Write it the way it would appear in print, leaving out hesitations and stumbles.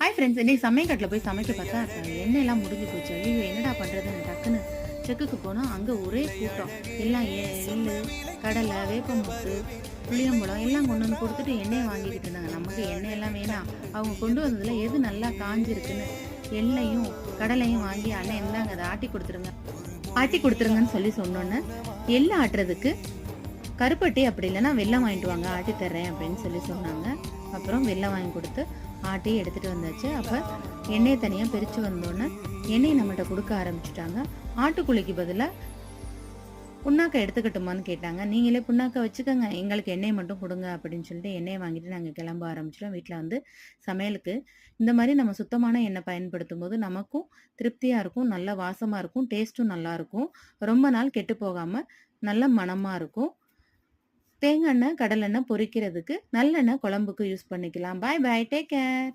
Hi friends, இன்னைக்கு சமையக்கட்டில் போய் சமைக்க பார்த்தா எண்ணெயெல்லாம் முடிஞ்சு போச்சு. ஐயோ என்னடா பண்ணுறதுன்னு டக்குன்னு செக்குக்கு போனால் அங்கே ஒரே கூட்டம். எல்லாம் எள்ளு, கடலை, வேப்பமுத்து, புளியம்பழம் எல்லாம் கொண்டு வந்து கொடுத்துட்டு எண்ணெயை வாங்கிக்கிட்டு இருந்தாங்க. நமக்கு எண்ணெயெல்லாம் வேணாம். அவங்க கொண்டு வந்ததில் எது நல்லா காஞ்சிருக்குன்னு எள்ளையும் கடலையும் வாங்கி அண்ணன் இருந்தாங்க அதை ஆட்டி கொடுத்துருங்க, ஆட்டி கொடுத்துருங்கன்னு சொல்லி சொன்னோன்னே எள்ளு ஆட்டுறதுக்கு கருப்பட்டி அப்படி இல்லைன்னா வெல்லம் வாங்கிட்டு வாங்க, ஆட்டி தர்றேன் அப்படின்னு சொல்லி சொன்னாங்க. அப்புறம் வெல்லம் வாங்கி கொடுத்து ஆட்டி எடுத்துகிட்டு வந்தாச்சு. அப்போ எண்ணெயை தனியாக பிரித்து வந்தோன்னே எண்ணெயை நம்மகிட்ட கொடுக்க ஆரம்பிச்சுட்டாங்க. ஆட்டுக்குழிக்கு பதிலாக புண்ணாக்கை எடுத்துக்கட்டுமான்னு கேட்டாங்க. நீங்களே புண்ணாக்கை வச்சுக்கோங்க, எங்களுக்கு எண்ணெயை மட்டும் கொடுங்க அப்படின்னு சொல்லிட்டு எண்ணெயை வாங்கிட்டு நாங்கள் கிளம்ப ஆரம்பிச்சிட்டோம். வீட்டில் வந்து சமையலுக்கு இந்த மாதிரி நம்ம சுத்தமான எண்ணெய் பயன்படுத்தும் போது நமக்கும் திருப்தியாக இருக்கும், நல்ல வாசமாக இருக்கும், டேஸ்ட்டும் நல்லாயிருக்கும், ரொம்ப நாள் கெட்டு போகாமல் நல்ல மணமாக இருக்கும். தேங்காய் எண்ணெய், கடலெண்ணெய் பொரிக்கிறதுக்கு, நல்லெண்ணெய் குழம்புக்கு யூஸ் பண்ணிக்கலாம். பாய் பாய், டேக் கேர்.